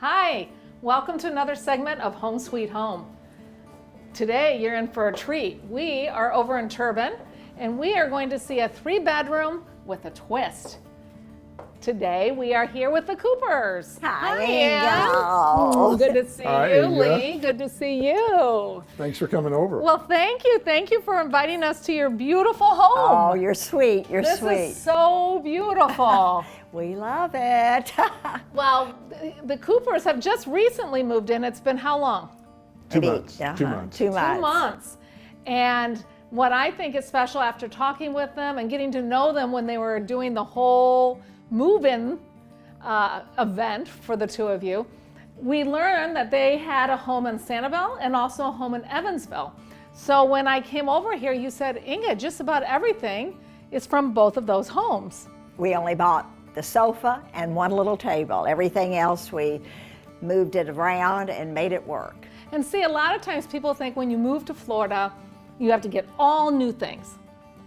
Hi, welcome to another segment of Home Sweet Home. Today you're in for a treat. We are over in Turbin and we are going to see a 3-bedroom with a twist. Today we are here with the Coopers. Hi, Ann. Good to see Hi, you, Inga. Lee. Good to see you. Thanks for coming over. Well, thank you. Thank you for inviting us to your beautiful home. Oh, you're sweet. You're this sweet. is so beautiful. We love it. Well, the Coopers have just recently moved in. It's been how long? 2 Maybe, months. 2 months. 2 months. 2 months. And what I think is special after talking with them and getting to know them when they were doing the whole move-in event for the two of you, we learned that they had a home in Sanibel and also a home in Evansville. So when I came over here, you said, Inga, just about everything is from both of those homes. We only bought the sofa and one little table. Everything else we moved it around and made it work. And see, a lot of times people think when you move to Florida, you have to get all new things.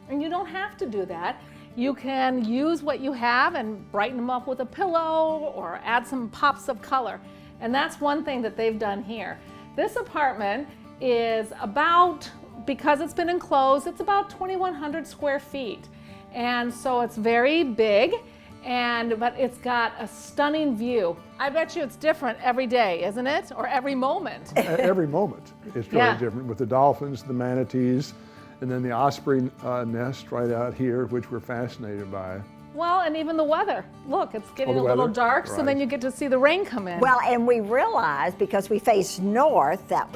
And you don't have to do that. You can use what you have and brighten them up with a pillow or add some pops of color. And that's one thing that they've done here. This apartment is about, because it's been enclosed, it's about 2,100 square feet. And so it's very big, but it's got a stunning view. I bet you it's different every day, isn't it? Or every moment. Every moment is really Yeah. different, with the dolphins, the manatees, and then the osprey nest right out here, which we're fascinated by. Well, and even the weather. Look, it's getting the a little weather? dark, so then Right. you get to see the rain come in. Well, and we realized because we faced north that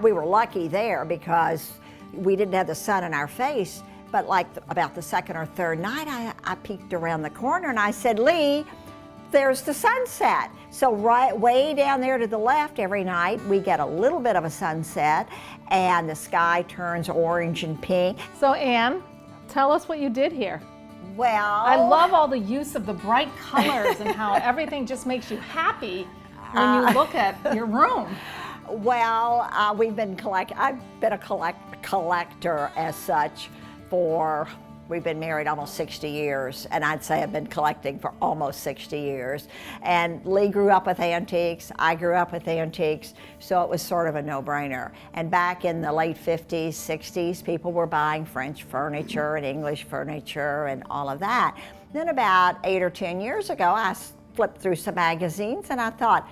we were lucky there because we didn't have the sun in our face. But like about the second or third night, I peeked around the corner and I said, Lee, there's the sunset. So right way down there to the left every night, we get a little bit of a sunset and the sky turns orange and pink. So Ann, tell us what you did here. Well, I love all the use of the bright colors and how everything just makes you happy when you look at your room. Well, I've been a collector as such we've been married almost 60 years, and I'd say I've been collecting for almost 60 years. And Lee grew up with antiques, I grew up with antiques, so it was sort of a no-brainer. And back in the late 50s, 60s, people were buying French furniture and English furniture and all of that. Then about 8 or 10 years ago, I flipped through some magazines and I thought,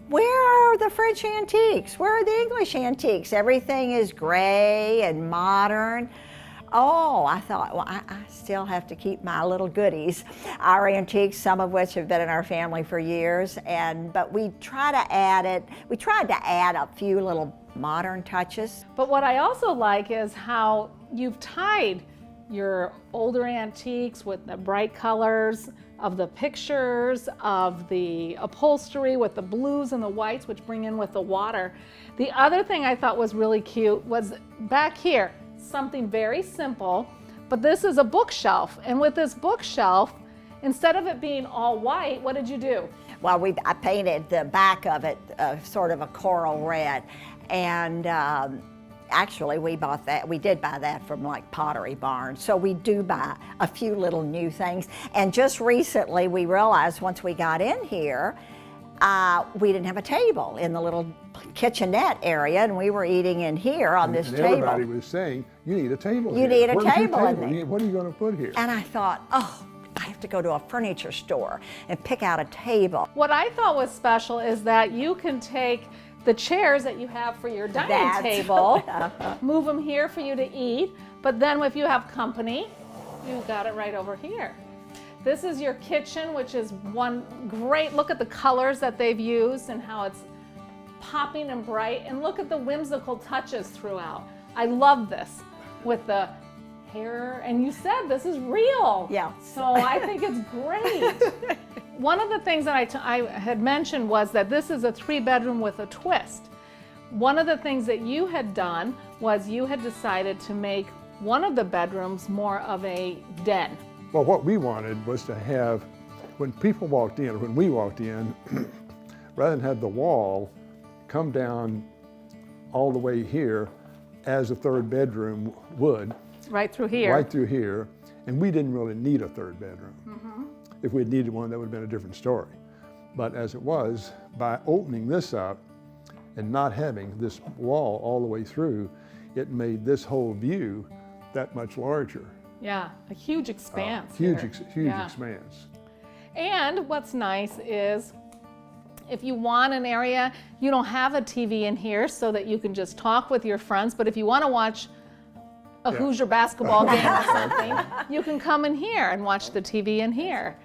where are the French antiques? Where are the English antiques? Everything is gray and modern. Oh, I thought, well, I still have to keep my little goodies, our antiques, some of which have been in our family for years, but we tried to add a few little modern touches. But what I also like is how you've tied your older antiques with the bright colors of the pictures, of the upholstery with the blues and the whites, which bring in with the water. The other thing I thought was really cute was back here, something very simple, but this is a bookshelf. And with this bookshelf, instead of it being all white, what did you do? Well, I painted the back of it sort of a coral red, and actually we did buy that from like Pottery Barn. So we do buy a few little new things. And just recently we realized once we got in here, we didn't have a table in the little kitchenette area, and we were eating in here on this and table. Everybody was saying, you need a table You here. need a Where's your table in there. What are you going to put here? And I thought, oh, I have to go to a furniture store and pick out a table. What I thought was special is that you can take the chairs that you have for your dining table, move them here for you to eat, but then if you have company, you got it right over here. This is your kitchen, which is one great, look at the colors that they've used and how it's popping and bright, and look at the whimsical touches throughout. I love this with the hair, and you said this is real. Yeah. So I think it's great. One of the things that I had mentioned was that this is a 3-bedroom with a twist. One of the things that you had done was you had decided to make one of the bedrooms more of a den. Well, what we wanted was to have, when people walked in, or when we walked in, rather than have the wall come down all the way here, as a 3rd bedroom would. Right through here. Right through here. And we didn't really need a 3rd bedroom. If we had needed one, that would have been a different story. But as it was, by opening this up and not having this wall all the way through, it made this whole view that much larger. Yeah, a huge expanse. Huge here. huge expanse. And what's nice is if you want an area, you don't have a TV in here so that you can just talk with your friends, but if you want to watch a Hoosier basketball game or something, you can come in here and watch the TV in here.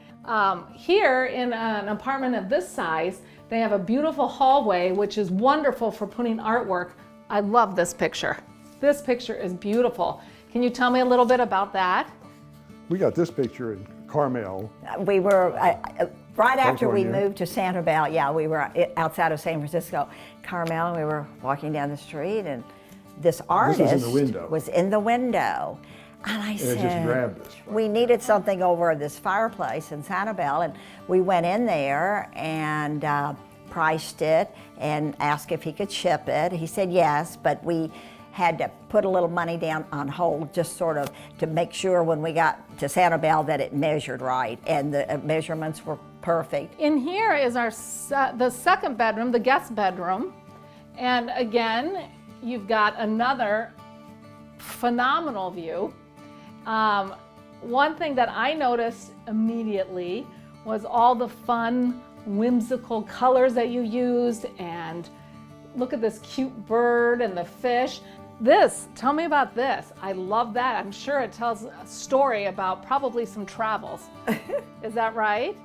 Here in an apartment of this size, they have a beautiful hallway, which is wonderful for putting artwork. I love this picture. This picture is beautiful. Can you tell me a little bit about that? We got this picture in Carmel. We were, right after we California. moved to Sanibel, yeah, we were outside of San Francisco, Carmel, and we were walking down the street, and this artist was in the window. was in the window. And I it said, just grabbed us. we needed something over this fireplace in Sanibel, and we went in there and priced it and asked if he could ship it. He said yes, but we had to put a little money down on hold just sort of to make sure when we got to Sanibel that it measured right, and the measurements were perfect. In here is our the second bedroom, the guest bedroom. And again, you've got another phenomenal view. One thing that I noticed immediately was all the fun, whimsical colors that you used, and look at this cute bird and the fish. Tell me about this. I love that. I'm sure it tells a story about probably some travels. Is that right?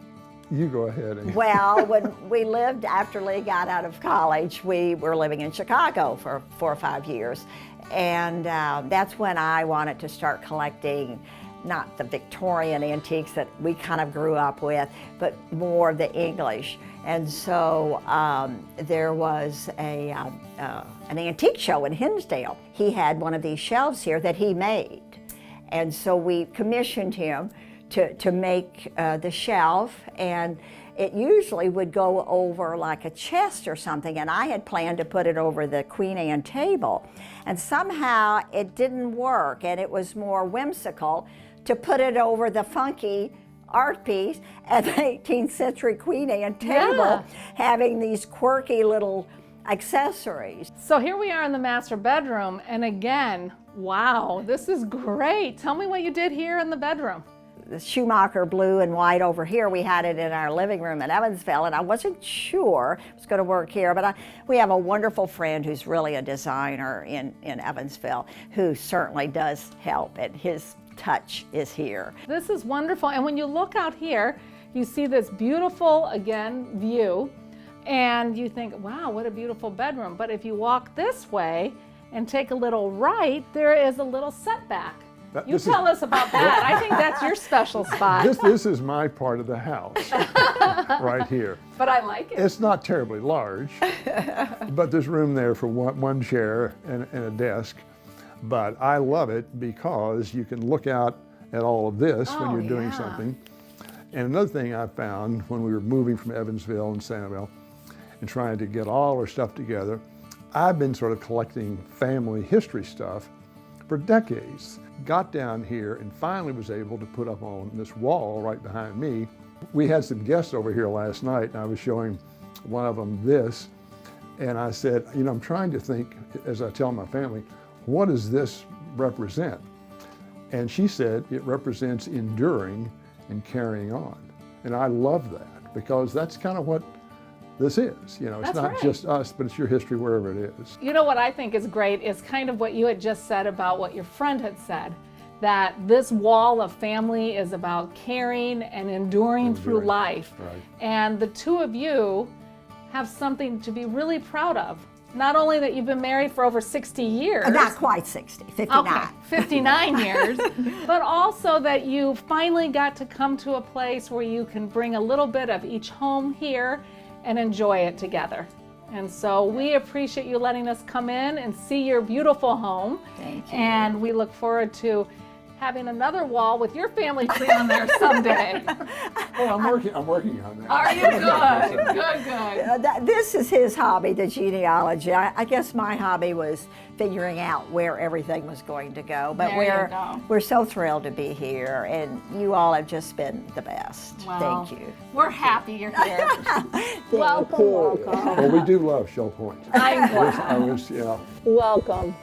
You go ahead. And Well, when we lived, after Lee got out of college, we were living in Chicago for 4 or 5 years. And that's when I wanted to start collecting, not the Victorian antiques that we kind of grew up with, but more the English. And so there was an antique show in Hinsdale. He had one of these shelves here that he made. And so we commissioned him to make the shelf, and it usually would go over like a chest or something, and I had planned to put it over the Queen Anne table. And somehow it didn't work, and it was more whimsical to put it over the funky art piece at the 18th century Queen Anne table, Yeah. having these quirky little accessories. So here we are in the master bedroom, and again, wow, this is great. Tell me what you did here in the bedroom. The Schumacher blue and white over here, we had it in our living room in Evansville, and I wasn't sure it was going to work here, but we have a wonderful friend who's really a designer in Evansville who certainly does help, and his touch is here. This is wonderful, and when you look out here, you see this beautiful, again, view, and you think, wow, what a beautiful bedroom. But if you walk this way and take a little right, there is a little setback. You tell us about that. I think that's your special spot. This is my part of the house, right here. But I like it. It's not terribly large, but there's room there for one chair and a desk. But I love it because you can look out at all of this when you're doing something. And another thing I found when we were moving from Evansville and Sanibel and trying to get all our stuff together, I've been sort of collecting family history stuff for decades. Got down here and finally was able to put up on this wall right behind me. We had some guests over here last night, and I was showing one of them this, and I said, you know, I'm trying to think, as I tell my family, what does this represent? And she said it represents enduring and carrying on. And I love that, because that's kind of what this is. You know, it's That's not right. just us, but it's your history wherever it is. You know what I think is great is kind of what you had just said about what your friend had said, that this wall of family is about caring and enduring through Enduring, life. right. And the two of you have something to be really proud of. Not only that you've been married for over 60 years. Not quite 60, 59. Okay, 59 years, but also that you finally got to come to a place where you can bring a little bit of each home here and enjoy it together. And so we appreciate you letting us come in and see your beautiful home. Thank you. And we look forward to having another wall with your family tree on there someday. Oh, I'm working on that. Are you good? Good, good. This is his hobby, the genealogy. I guess my hobby was figuring out where everything was going to go. But There you go. we're so thrilled to be here, and you all have just been the best. Well, Thank you. We're happy you're here. Welcome, welcome. Well, we do love Shell Point. I'm glad. I was, yeah. Welcome.